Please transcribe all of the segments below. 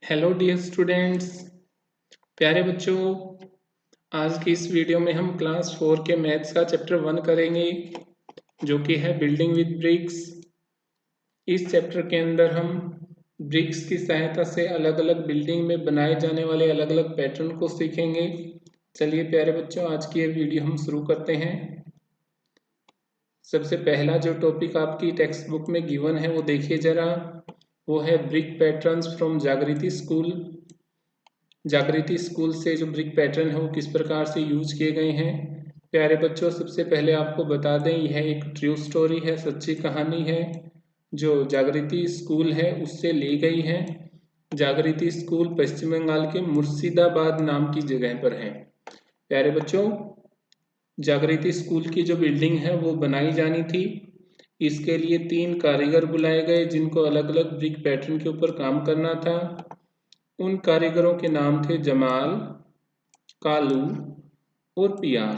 Hello dear students, प्यारे बच्चों। आज की इस वीडियो में हम क्लास 4 के मैथ्स का चैप्टर 1 करेंगे, जो कि है बिल्डिंग विद ब्रिक्स। इस चैप्टर के अंदर हम ब्रिक्स की सहायता से अलग अलग बिल्डिंग में बनाए जाने वाले अलग अलग पैटर्न को सीखेंगे। चलिए प्यारे बच्चों, आज की ये वीडियो हम शुरू करते हैं। सबसे पहला जो टॉपिक आपकी टेक्स्ट बुक में गिवन है वो देखिए जरा। वो है ब्रिक पैटर्न्स फ्रॉम जागृति स्कूल। जागृति स्कूल से जो ब्रिक पैटर्न है वो किस प्रकार से यूज किए गए हैं। प्यारे बच्चों, सबसे पहले आपको बता दें, यह एक ट्रू स्टोरी है, सच्ची कहानी है जो जागृति स्कूल है उससे ली गई है। जागृति स्कूल पश्चिम बंगाल के मुर्शिदाबाद नाम की जगह पर है। प्यारे बच्चों, जागृति स्कूल की जो बिल्डिंग है वो बनाई जानी थी। इसके लिए 3 कारीगर बुलाए गए जिनको अलग अलग ब्रिक पैटर्न के ऊपर काम करना था। उन कारीगरों के नाम थे जमाल, कालू और पियार।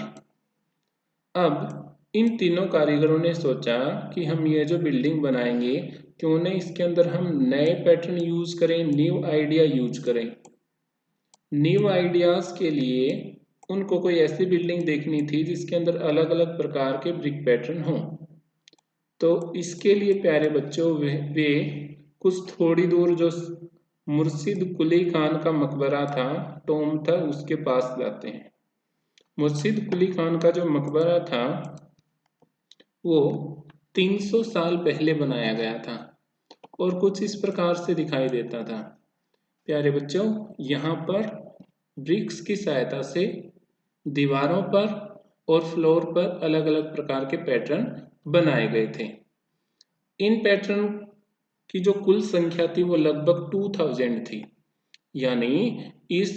अब इन तीनों कारीगरों ने सोचा कि हम ये जो बिल्डिंग बनाएंगे क्यों न इसके अंदर हम नए पैटर्न यूज करें, न्यू आइडिया यूज करें। न्यू आइडियाज के लिए उनको कोई ऐसी बिल्डिंग देखनी थी जिसके अंदर अलग अलग प्रकार के ब्रिक पैटर्न हों। तो इसके लिए प्यारे बच्चों वे कुछ थोड़ी दूर जो मुर्शिद कुली खान का मकबरा था, टोम था, उसके पास जाते हैं। मुर्शिद कुली खान का जो मकबरा था वो 300 साल पहले बनाया गया था और कुछ इस प्रकार से दिखाई देता था। प्यारे बच्चों, यहाँ पर ब्रिक्स की सहायता से दीवारों पर और फ्लोर पर अलग अलग प्रकार के पैटर्न बनाए गए थे। इन पैटर्न की जो कुल संख्या थी वो लगभग 2000 थी। यानी इस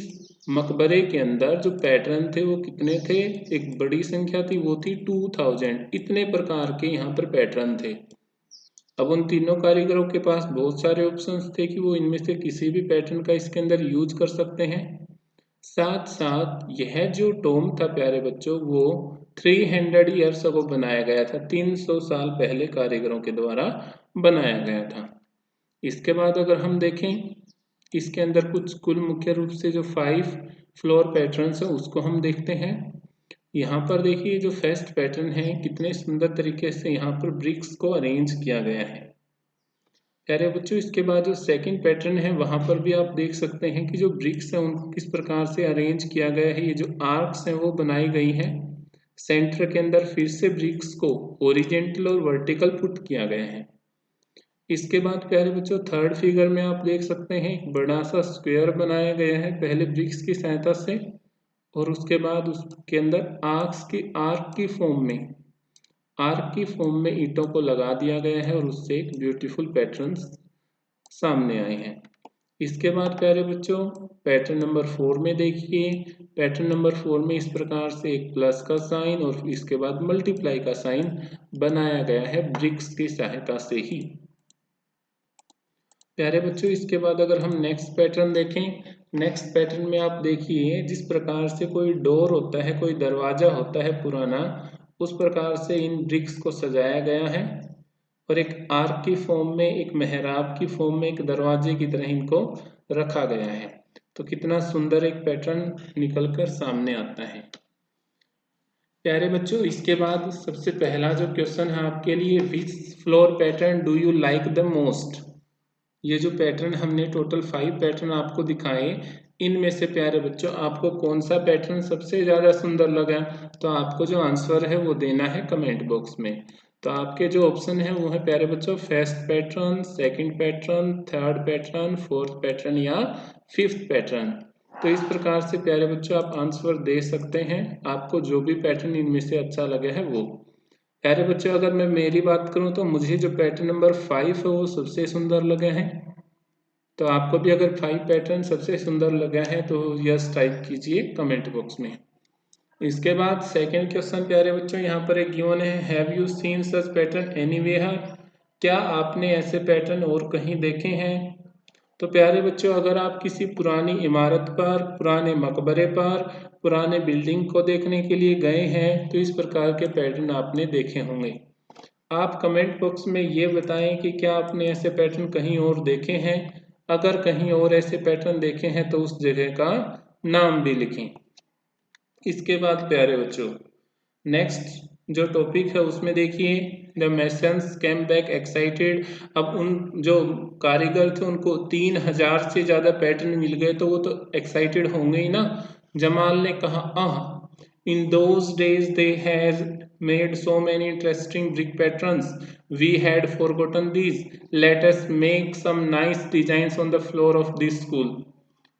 मकबरे के अंदर जो पैटर्न थे वो कितने थे? एक बड़ी संख्या थी, वो थी 2000। इतने प्रकार के यहाँ पर पैटर्न थे। अब उन तीनों कारीगरों के पास बहुत सारे ऑप्शंस थे कि वो इनमें से किसी भी पैटर्न का इसके अंदर यूज कर सकते हैं। साथ साथ यह जो टोम था प्यारे बच्चों, वो 300 ईयर्स अगो बनाया गया था। 300 साल पहले कारीगरों के द्वारा बनाया गया था। इसके बाद अगर हम देखें, इसके अंदर कुछ कुल मुख्य रूप से जो 5 फ्लोर पैटर्न्स है उसको हम देखते हैं। यहाँ पर देखिए जो फर्स्ट पैटर्न है, कितने सुंदर तरीके से यहाँ पर ब्रिक्स को अरेंज किया गया है। प्यारे बच्चों, इसके बाद जो सेकंड पैटर्न है वहां पर भी आप देख सकते हैं कि जो ब्रिक्स है उनको किस प्रकार से अरेंज किया गया है। ये जो आर्क्स हैं वो बनाई गई हैं। सेंटर के अंदर फिर से ब्रिक्स को ओरिजेंटल और वर्टिकल पुट किया गया है। इसके बाद प्यारे बच्चों थर्ड फिगर में आप देख सकते हैं एक बड़ा सा स्क्वायर बनाया गया है पहले ब्रिक्स की सहायता से, और उसके बाद उसके अंदर आर्क की फॉर्म में ईंटों को लगा दिया गया है और उससे एक ब्यूटीफुल पैटर्न सामने आए हैं। इसके बाद प्यारे बच्चों पैटर्न नंबर 4 में देखिए। पैटर्न नंबर 4 में इस प्रकार से एक प्लस का साइन और इसके बाद मल्टीप्लाई का साइन बनाया गया है ब्रिक्स की सहायता से ही। प्यारे बच्चों, इसके बाद अगर हम नेक्स्ट पैटर्न देखें, नेक्स्ट पैटर्न में आप देखिए जिस प्रकार से कोई डोर होता है, कोई दरवाजा होता है पुराना, उस प्रकार से इन ब्रिक्स को सजाया गया है और एक आर्क की फॉर्म में, एक मेहराब की फॉर्म में, एक दरवाजे की तरह इनको रखा गया है। तो कितना सुंदर एक पैटर्न निकलकर सामने आता है। प्यारे बच्चों, इसके बाद सबसे पहला जो क्वेश्चन है आपके लिए, विच floor pattern do you like the most. ये जो पैटर्न हमने टोटल 5 पैटर्न आपको दिखाए, इनमें से प्यारे बच्चों आपको कौन सा पैटर्न सबसे ज़्यादा सुंदर लगा? तो आपको जो आंसर है वो देना है कमेंट बॉक्स में। तो आपके जो ऑप्शन है वो है प्यारे बच्चों first pattern, second pattern, third pattern, fourth pattern या फिफ्थ पैटर्न। तो इस प्रकार से प्यारे बच्चों आप आंसर दे सकते हैं, आपको जो भी पैटर्न इनमें से अच्छा लगे है वो। प्यारे बच्चों, अगर मैं मेरी बात करूं तो मुझे जो पैटर्न नंबर 5 है वो सबसे सुंदर लगे हैं। तो आपको भी अगर 5 पैटर्न सबसे सुंदर लगा है तो यस टाइप कीजिए कमेंट बॉक्स में। इसके बाद सेकंड क्वेश्चन प्यारे बच्चों यहाँ पर एक गिवन है, have you seen such pattern anywhere. क्या आपने ऐसे पैटर्न और कहीं देखे हैं? तो प्यारे बच्चों, अगर आप किसी पुरानी इमारत पर, पुराने मकबरे पर, पुराने बिल्डिंग को देखने के लिए गए हैं तो इस प्रकार के पैटर्न आपने देखे होंगे। आप कमेंट बॉक्स में ये बताएं कि क्या आपने ऐसे पैटर्न कहीं और देखे हैं। अगर कहीं और ऐसे पैटर्न देखे हैं तो उस जगह का नाम भी लिखें। इसके बाद प्यारे बच्चों नेक्स्ट जो टॉपिक है उसमें देखिए the masons came back excited. अब उन जो कारीगर थे उनको 3000 से ज़्यादा पैटर्न मिल गए तो वो तो एक्साइटेड होंगे ही ना। जमाल ने कहा in those days they has made so many interesting brick patterns we had forgotten these let us make some nice designs on the floor of this school.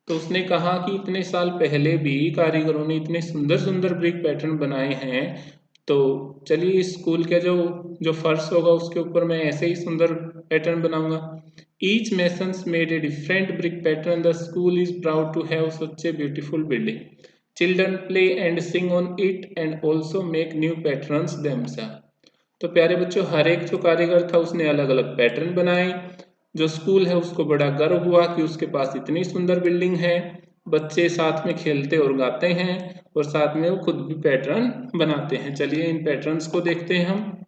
तो उसने कहा कि इतने साल पहले भी कारीगरों ने इतने सुंदर सुंदर ब्रिक पैटर्न बनाए हैं, तो चलिए स्कूल के जो जो फर्श होगा उसके ऊपर मैं ऐसे ही सुंदर पैटर्न बनाऊंगा। Each masons made a different brick pattern the school is proud to have such a beautiful building children play and sing on it and also make new patterns themself. तो प्यारे बच्चों हर एक जो कारीगर था उसने अलग अलग पैटर्न बनाए। जो स्कूल है उसको बड़ा गर्व हुआ कि उसके पास इतनी सुंदर बिल्डिंग है, बच्चे साथ में खेलते और गाते हैं और साथ में वो खुद भी पैटर्न बनाते हैं। चलिए इन पैटर्न्स को देखते हैं हम।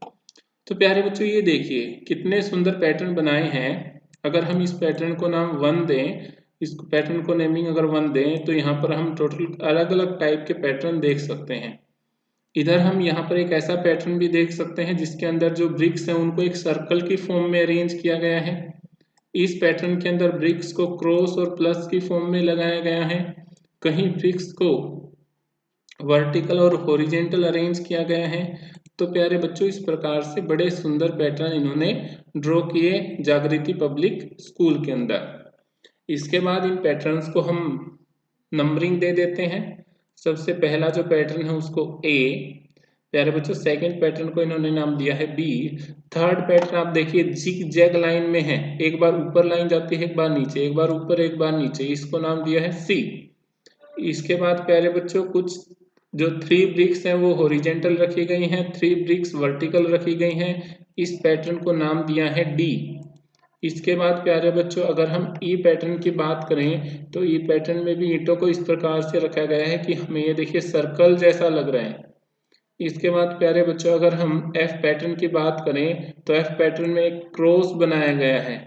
तो प्यारे बच्चों ये देखिए कितने सुंदर पैटर्न बनाए हैं। अगर हम इस पैटर्न को नाम 1 दें, इस पैटर्न को नेमिंग अगर 1 दें तो यहाँ पर हम टोटल अलग अलग टाइप के पैटर्न देख सकते हैं। इधर हम यहाँ पर एक ऐसा पैटर्न भी देख सकते हैं जिसके अंदर जो ब्रिक्स हैं उनको एक सर्कल की फॉर्म में अरेंज किया गया है। इस पैटर्न के अंदर ब्रिक्स को क्रॉस और प्लस की फॉर्म में लगाया गया है। कहीं ब्रिक्स को वर्टिकल और हॉरिजेंटल अरेंज किया गया है। तो प्यारे बच्चों इस प्रकार से बड़े सुंदर पैटर्न इन्होंने ड्रॉ किए जागृति पब्लिक स्कूल के अंदर। इसके बाद इन पैटर्न्स को हम नंबरिंग दे देते हैं। सबसे पहला जो पैटर्न है उसको ए, प्यारे बच्चों सेकंड पैटर्न को इन्होंने नाम दिया है बी, थर्ड पैटर्न आप देखिए जिग जैग लाइन में है, एक बार ऊपर लाइन जाती है एक बार नीचे, एक बार ऊपर एक बार नीचे, इसको नाम दिया है सी। इसके बाद प्यारे बच्चों कुछ जो 3 ब्रिक्स हैं वो हॉरिजेंटल रखी गई हैं, 3 ब्रिक्स वर्टिकल रखी गई हैं, इस पैटर्न को नाम दिया है डी। इसके बाद प्यारे बच्चों अगर हम ई पैटर्न की बात करें तो ई पैटर्न में भी ईंटों को इस प्रकार से रखा गया है कि हमें ये देखिए सर्कल जैसा लग रहा है। इसके बाद प्यारे बच्चों अगर हम एफ पैटर्न की बात करें तो एफ पैटर्न में एक क्रॉस बनाया गया है,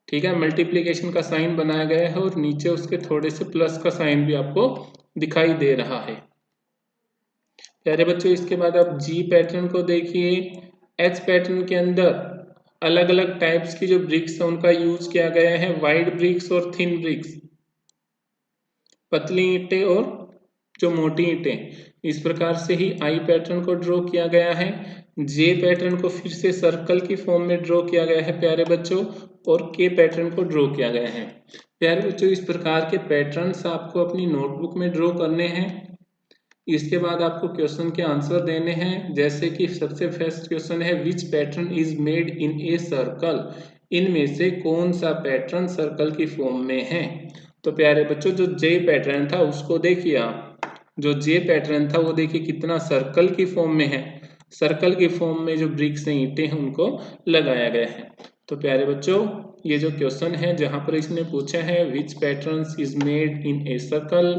ठीक है, मल्टीप्लिकेशन का साइन बनाया गया है और नीचे उसके थोड़े से प्लस का साइन भी आपको दिखाई दे रहा है। प्यारे बच्चों इसके बाद आप जी पैटर्न को देखिए। एच पैटर्न के अंदर अलग अलग टाइप्स की जो ब्रिक्स है उनका यूज किया गया है, वाइड ब्रिक्स और थिन ब्रिक्स, पतली ईंटें और जो मोटी ईंटें। इस प्रकार से ही आई पैटर्न को ड्रॉ किया गया है। जे पैटर्न को फिर से सर्कल की फॉर्म में ड्रॉ किया गया है प्यारे बच्चों, और के पैटर्न को ड्रॉ किया गया है। प्यारे बच्चों इस प्रकार के पैटर्न्स आपको अपनी नोटबुक में ड्रॉ करने हैं। इसके बाद आपको क्वेश्चन के आंसर देने हैं, जैसे कि सबसे फर्स्ट क्वेश्चन है which pattern is made in a circle, इनमें से कौन सा पैटर्न सर्कल की फॉर्म में है। तो प्यारे बच्चों जो जे पैटर्न था उसको देखिए आप, जो जे पैटर्न था वो देखिए कितना सर्कल की फॉर्म में है, सर्कल की फॉर्म में जो ब्रिक्स हैं ईंटें हैं उनको लगाया गया है। तो प्यारे बच्चों ये जो क्वेश्चन है जहां पर इसने पूछा है which patterns is made in a circle,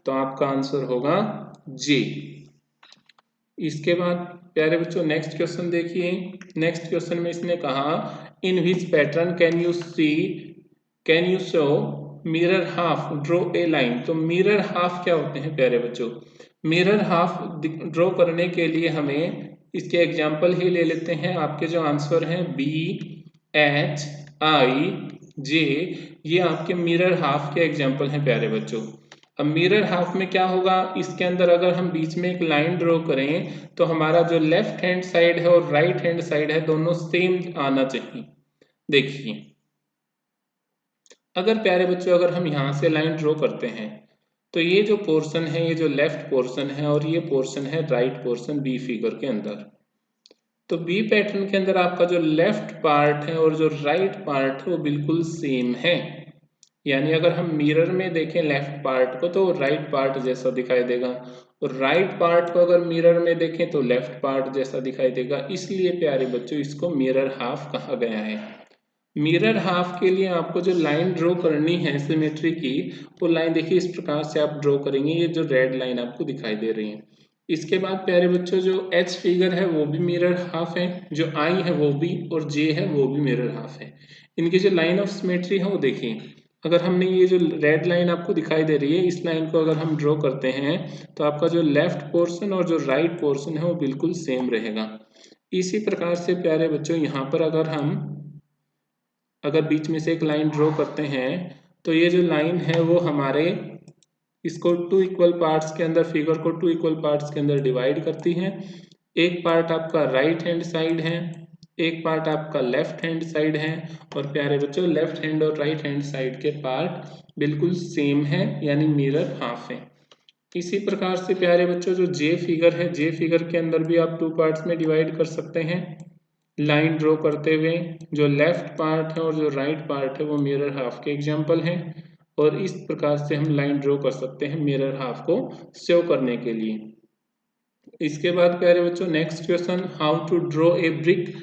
तो आपका आंसर होगा जे। इसके बाद प्यारे बच्चों नेक्स्ट क्वेश्चन देखिए। नेक्स्ट क्वेश्चन में इसने कहा in which pattern can you show mirror half draw a line. तो मिरर हाफ क्या होते हैं प्यारे बच्चों, मिरर हाफ ड्रॉ करने के लिए हमें इसके एग्जाम्पल ही ले लेते हैं। आपके जो आंसर हैं बी एच आई जे, ये आपके मिरर हाफ के एग्जाम्पल हैं प्यारे बच्चों। अब मिरर हाफ में क्या होगा, इसके अंदर अगर हम बीच में एक लाइन ड्रॉ करें तो हमारा जो लेफ्ट हैंड साइड है और राइट हैंड साइड है दोनों सेम आना चाहिए। देखिए अगर प्यारे बच्चों अगर हम यहाँ से लाइन ड्रॉ करते हैं तो ये जो पोर्शन है ये जो लेफ्ट पोर्शन है और ये पोर्शन है राइट पोर्शन बी फिगर के अंदर। तो बी पैटर्न के अंदर आपका जो लेफ्ट पार्ट है और जो राइट पार्ट है वो बिल्कुल सेम है, यानी अगर हम मिरर में देखें लेफ्ट पार्ट को तो राइट पार्ट जैसा दिखाई देगा, और राइट पार्ट को अगर मिरर में देखें तो लेफ्ट पार्ट जैसा दिखाई देगा। इसलिए प्यारे बच्चों इसको मिरर हाफ कहा गया है। मिरर हाफ के लिए आपको जो लाइन ड्रॉ करनी है सिमेट्री की, वो लाइन देखिए इस प्रकार से आप ड्रॉ करेंगे। ये जो रेड लाइन आपको दिखाई दे रही है इसके बाद प्यारे बच्चों जो एच फिगर है वो भी मिरर हाफ है, जो आई है वो भी, और जे है वो भी मिरर हाफ है। इनकी जो लाइन ऑफ सिमेट्री है वो देखिए, अगर हमने ये जो रेड लाइन आपको दिखाई दे रही है, इस लाइन को अगर हम ड्रॉ करते हैं तो आपका जो लेफ्ट पोर्शन और जो राइट पोर्शन है वो बिल्कुल सेम रहेगा। इसी प्रकार से प्यारे बच्चों यहाँ पर अगर बीच में से एक लाइन ड्रॉ करते हैं तो ये जो लाइन है वो हमारे इसको टू इक्वल पार्ट्स के अंदर, फिगर को टू इक्वल पार्ट्स के अंदर डिवाइड करती है। एक पार्ट आपका राइट हैंड साइड है, एक पार्ट आपका लेफ्ट हैंड साइड है, और प्यारे बच्चों लेफ्ट हैंड और राइट हैंड साइड के पार्ट बिल्कुल सेम है, यानी मिरर हाफ है। इसी प्रकार से प्यारे बच्चों जो जे फिगर है, जे फिगर के अंदर भी आप टू पार्ट्स में डिवाइड कर सकते हैं लाइन ड्रॉ करते हुए। जो लेफ्ट पार्ट है और जो राइट पार्ट है वो मिरर हाफ के एग्जाम्पल हैं, और इस प्रकार से हम लाइन ड्रॉ कर सकते हैं मिरर हाफ को शो करने के लिए। इसके बाद प्यारे बच्चों next question, how to draw a brick,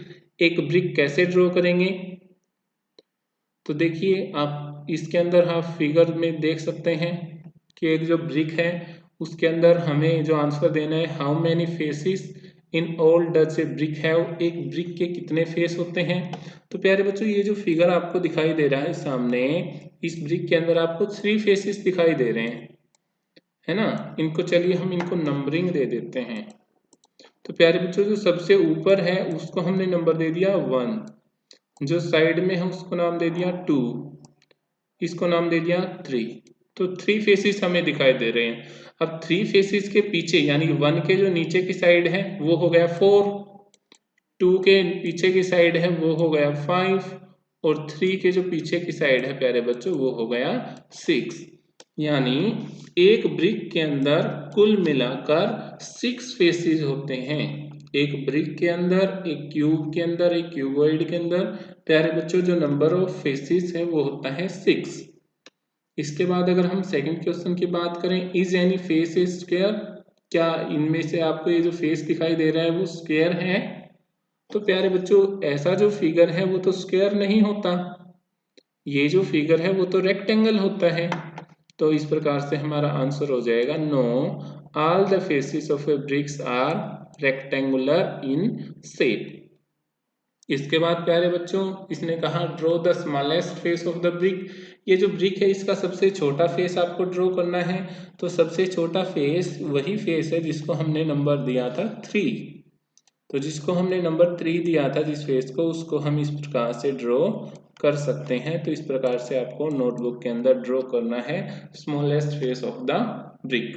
एक ब्रिक कैसे ड्रॉ करेंगे। तो देखिए आप इसके अंदर आप फिगर में देख सकते हैं कि एक जो ब्रिक है उसके अंदर हमें जो आंसर देना है, how many faces in all does a brick have, एक ब्रिक के कितने फेस होते हैं। तो प्यारे बच्चों ये जो फिगर आपको दिखाई दे रहा है सामने, इस ब्रिक के अंदर आपको 3 फेसिस दिखाई दे रहे हैं, है ना। इनको चलिए हम इनको नंबरिंग दे देते हैं। तो प्यारे बच्चों जो सबसे ऊपर है उसको हमने नंबर दे दिया 1, जो साइड में है उसको नाम दे दिया 2, इसको नाम दे दिया 3। तो 3 फेसिस हमें दिखाई दे रहे हैं। अब 3 फेसिस के पीछे यानी 1 के जो नीचे की साइड है वो हो गया 4, 2 के पीछे की साइड है वो हो गया 5, और 3 के जो पीछे की साइड है प्यारे बच्चों वो हो गया 6। यानी एक ब्रिक के अंदर कुल मिलाकर 6 फेसिस होते हैं। एक ब्रिक के अंदर, एक क्यूब के अंदर, एक क्यूबॉइड के अंदर प्यारे बच्चों जो नंबर ऑफ फेसिस है वो होता है 6। इसके बाद अगर हम सेकंड क्वेश्चन की बात करें, is any face A square, क्या इनमें से आपको ये जो फेस दिखाई दे रहा है वो स्क्वायर है। तो प्यारे बच्चों ऐसा जो फिगर है वो तो स्क्वायर नहीं होता, ये जो फिगर है वो तो रेक्टेंगल होता है। तो इस प्रकार से हमारा आंसर हो जाएगा no, all the faces of a bricks are rectangular in shape. इसके बाद प्यारे बच्चों इसने कहा draw the smallest face of the brick, ये जो ब्रिक है इसका सबसे छोटा फेस आपको ड्रॉ करना है। तो सबसे छोटा फेस वही फेस है जिसको हमने नंबर दिया था 3। तो जिसको हमने नंबर 3 दिया था जिस फेस को, उसको हम इस प्रकार से ड्रॉ कर सकते हैं। तो इस प्रकार से आपको नोटबुक के अंदर ड्रॉ करना है smallest face of the brick.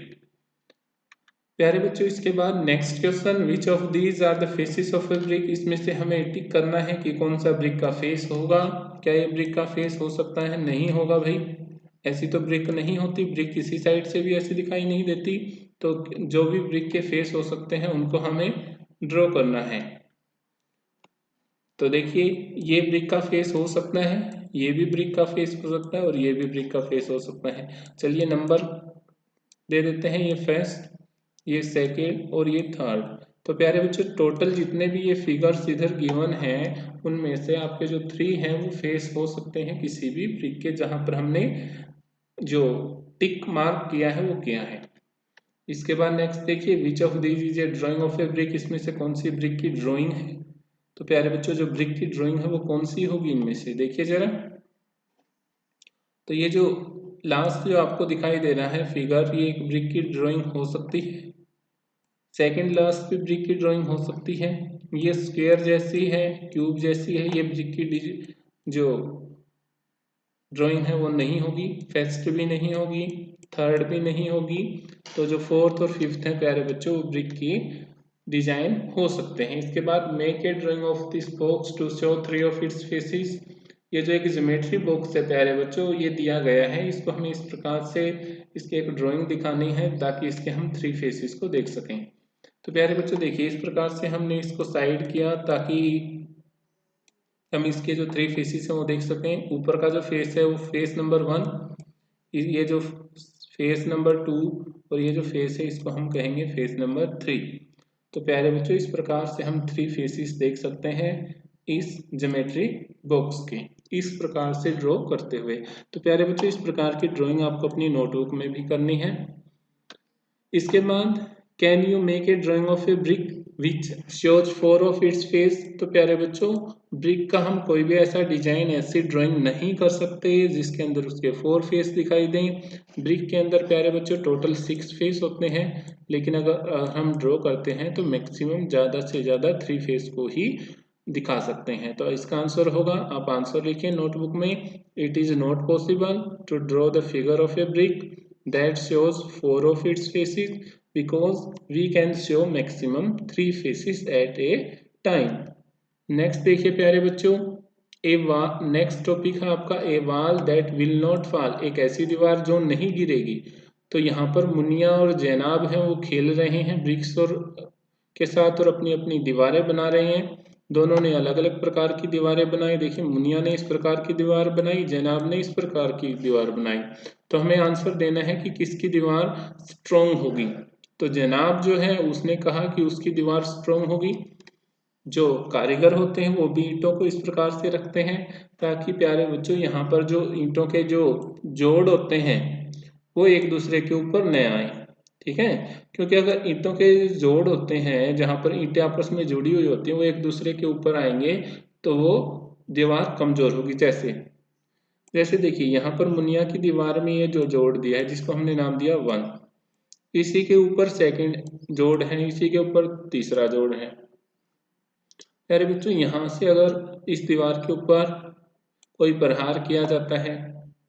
प्यारे बच्चों इसके बाद next question, which of these are the faces of a brick, इसमें से हमें टिक करना है कि कौन सा ब्रिक का फेस होगा। क्या ये ब्रिक का फेस हो सकता है, नहीं होगा भाई, ऐसी तो ब्रिक नहीं होती, ब्रिक किसी साइड से भी ऐसी दिखाई नहीं देती। तो जो भी ब्रिक के फेस हो सकते हैं उनको हमें ड्रॉ करना है। तो देखिए ये ब्रिक का फेस हो सकता है, ये भी ब्रिक का फेस हो सकता है, और ये भी ब्रिक का फेस हो सकता है। चलिए नंबर दे देते हैं, ये फर्स्ट, ये सेकेंड और ये थर्ड। तो प्यारे बच्चों टोटल जितने भी ये फिगर्स इधर गिवन हैं उनमें से आपके जो 3 हैं वो फेस हो सकते हैं किसी भी ब्रिक के, जहां पर हमने जो टिक मार्क किया है वो किया है। इसके बाद नेक्स्ट देखिए, विच of these is a drawing of a brick, इसमें से कौन सी ब्रिक की ड्राइंग है। तो प्यारे बच्चों जो ब्रिक की ड्राइंग है वो कौन सी होगी इनमें से, देखिए जरा। तो ये जो लास्ट जो आपको दिखाई दे रहा है फिगर, ये एक ब्रिक की ड्राइंग हो सकती है। सेकेंड लास्ट भी ब्रिक की ड्राइंग हो सकती है। ये स्क्वायर जैसी है, क्यूब जैसी है, ये ब्रिक की जो ड्राइंग है वो नहीं होगी। फर्स्ट भी नहीं होगी, थर्ड भी नहीं होगी। तो जो फोर्थ और फिफ्थ है प्यारे बच्चों वो ब्रिक की डिजाइन हो सकते हैं। इसके बाद make a drawing of this box to show 3 of its faces, ये जो एक ज्योमेट्री बॉक्स है प्यारे बच्चों ये दिया गया है, इसको हमें इस प्रकार से इसकी एक ड्राइंग दिखानी है ताकि इसके हम 3 फेसेस को देख सकें। तो प्यारे बच्चों देखिए इस प्रकार से हमने इसको साइड किया ताकि हम इसके जो 3 फेसेस हैं वो देख सकें। ऊपर का जो फेस है वो फेस नंबर 1, ये जो फेस नंबर 2, और ये जो फेस है इसको हम कहेंगे फेस नंबर 3। तो प्यारे बच्चों इस प्रकार से हम 3 फेसेस देख सकते हैं इस ज्योमेट्री बॉक्स के, इस प्रकार से ड्रॉ करते हुए। तो प्यारे बच्चों इस प्रकार की ड्राइंग आपको अपनी नोटबुक में भी करनी है। इसके बाद can you make a drawing of a brick which shows 4 of its face. तो प्यारे बच्चों, ब्रिक का हम कोई भी ऐसा डिजाइन, ऐसी ड्राइंग नहीं कर सकते जिसके अंदर उसके 4 फेस दिखाई दें। ब्रिक के अंदर प्यारे बच्चों टोटल 6 फेस होते हैं, लेकिन अगर हम ड्रॉ करते हैं तो मैक्सिमम ज़्यादा से ज़्यादा 3 फेस को ही दिखा सकते हैं। तो इसका आंसर होगा, आप आंसर लिखिए नोटबुक में, it is not possible to draw the figure of a brick that shows 4 of its faces because we can show maximum 3 faces at a time। Next देखिए प्यारे बच्चों, नेक्स्ट टॉपिक है आपका a wall that will not fall, एक ऐसी दीवार जो नहीं गिरेगी। तो यहाँ पर मुनिया और जैनाब हैं, वो खेल रहे हैं ब्रिक्स और के साथ और अपनी अपनी दीवारें बना रहे हैं। दोनों ने अलग अलग प्रकार की दीवारें बनाई। देखिए, मुनिया ने इस प्रकार की दीवार बनाई, जैनाब ने इस प्रकार की दीवार बनाई। तो हमें आंसर देना है कि किसकी दीवार स्ट्रोंग होगी। तो जैनाब जो है उसने कहा कि उसकी दीवार स्ट्रोंग होगी। जो कारीगर होते हैं वो भी ईंटों को इस प्रकार से रखते हैं ताकि प्यारे बच्चों यहाँ पर जो ईंटों के जो जोड़ होते हैं वो एक दूसरे के ऊपर न आए। ठीक है, क्योंकि अगर ईंटों के जोड़ होते हैं जहाँ पर ईंटें आपस में जुड़ी हुई होती हैं, वो एक दूसरे के ऊपर आएंगे तो वो दीवार कमजोर होगी। जैसे जैसे देखिए, यहाँ पर मुनिया की दीवार में ये जो जोड़ दिया है जिसको हमने नाम दिया 1, इसी के ऊपर सेकंड जोड़ है, इसी के ऊपर तीसरा जोड़ है। प्यारे बच्चों, यहाँ से अगर इस दीवार के ऊपर कोई प्रहार किया जाता है,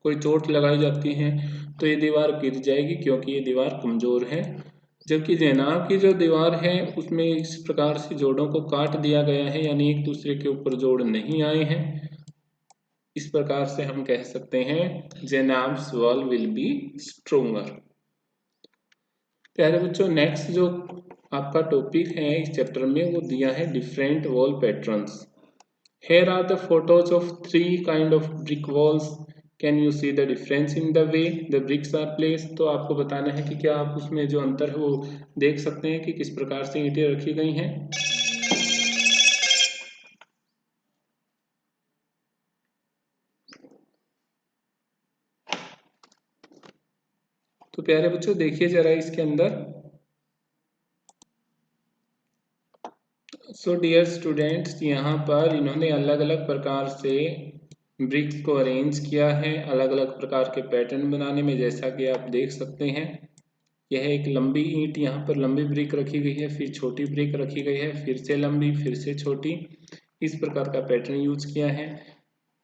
कोई चोट लगाई जाती है, तो ये दीवार गिर जाएगी क्योंकि ये दीवार कमजोर है। जबकि जैनाब की जो दीवार है उसमें इस प्रकार से जोड़ों को काट दिया गया है, यानी एक दूसरे के ऊपर जोड़ नहीं आए हैं। इस प्रकार से हम कह सकते हैं जैनाब्स वॉल विल बी स्ट्रोंगर। प्यारे बच्चों, नेक्स्ट जो आपका टॉपिक है इस चैप्टर में वो दिया है different wall patterns. Here are the photos of 3 kind of brick walls. Can you see the difference in the way the bricks are placed? तो आपको बताना है कि क्या आप उसमें जो अंतर है वो देख सकते हैं कि किस प्रकार से ईंटें रखी गई हैं। तो प्यारे बच्चों देखिए जरा इसके अंदर। सो डियर स्टूडेंट्स, यहाँ पर इन्होंने अलग अलग प्रकार से ब्रिक्स को अरेंज किया है अलग अलग प्रकार के पैटर्न बनाने में, जैसा कि आप देख सकते हैं। यह एक लंबी ईंट, यहाँ पर लंबी ब्रिक रखी गई है, फिर छोटी ब्रिक रखी गई है, फिर से लंबी, फिर से छोटी, इस प्रकार का पैटर्न यूज किया है।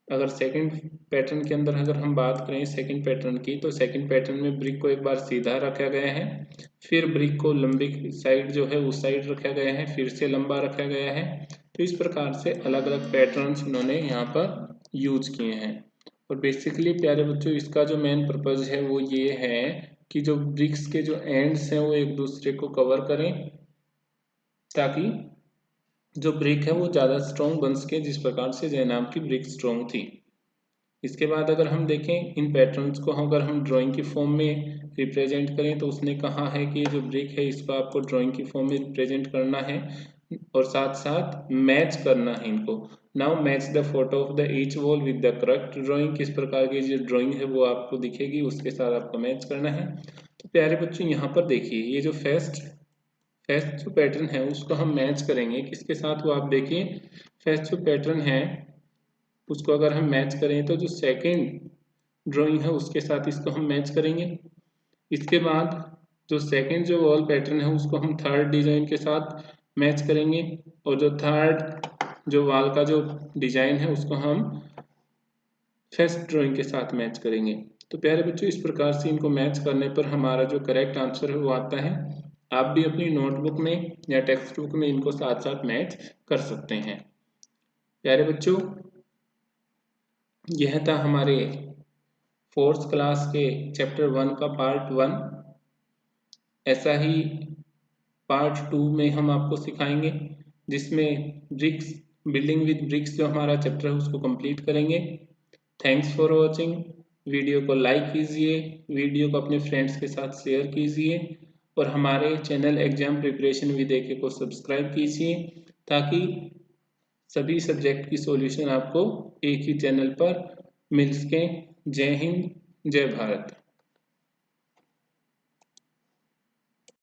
अगर सेकंड पैटर्न के अंदर अगर हम बात करें सेकंड पैटर्न की, तो सेकंड पैटर्न में ब्रिक को एक बार सीधा रखा गया है, फिर ब्रिक को लंबी साइड जो है उस साइड रखा गया है, फिर से लंबा रखा गया है। तो इस प्रकार से अलग अलग पैटर्न्स उन्होंने यहाँ पर यूज किए हैं। और बेसिकली प्यारे बच्चों, इसका जो मेन पर्पज है वो ये है कि जो ब्रिक्स के जो एंड्स हैं वो एक दूसरे को कवर करें ताकि जो ब्रिक है वो ज़्यादा स्ट्रॉन्ग बन सके, जिस प्रकार से जैनाब की ब्रिक स्ट्रॉन्ग थी। इसके बाद अगर हम देखें इन पैटर्न्स को अगर हम ड्राइंग की फॉर्म में रिप्रेजेंट करें, तो उसने कहा है कि जो ब्रिक है इसको आपको ड्राइंग की फॉर्म में रिप्रेजेंट करना है और साथ साथ मैच करना है इनको। Now match the photo of the each wall with the correct drawing, किस प्रकार की जो ड्राइंग है वो आपको दिखेगी उसके साथ आपको मैच करना है। तो प्यारे बच्चों, यहाँ पर देखिए ये जो फर्स्ट जो पैटर्न है उसको हम मैच करेंगे किसके साथ, वो आप देखिए। फर्स्ट जो पैटर्न है उसको अगर हम मैच करें तो जो सेकंड ड्राइंग है उसके साथ इसको हम मैच करेंगे। इसके बाद जो सेकंड जो वॉल पैटर्न है उसको हम थर्ड डिजाइन के साथ मैच करेंगे, और जो थर्ड जो वॉल का जो डिजाइन है उसको हम फर्स्ट ड्राइंग के साथ मैच करेंगे। तो प्यारे बच्चों, इस प्रकार से इनको मैच करने पर हमारा जो करेक्ट आंसर है वो आता है। आप भी अपनी नोटबुक में या टेक्स्ट बुक में इनको साथ साथ मैच कर सकते हैं। प्यारे बच्चों, यह था हमारे 4th क्लास के चैप्टर 1 का पार्ट 1। ऐसा ही पार्ट 2 में हम आपको सिखाएंगे जिसमें ब्रिक्स बिल्डिंग विद ब्रिक्स जो हमारा चैप्टर है उसको कंप्लीट करेंगे। Thanks for watching. वीडियो को लाइक कीजिए, वीडियो को अपने फ्रेंड्स के साथ शेयर कीजिए और हमारे चैनल एग्जाम प्रिपरेशन विद एके को सब्सक्राइब कीजिए ताकि सभी सब्जेक्ट की सॉल्यूशन आपको एक ही चैनल पर मिल सके। जय हिंद, जय भारत।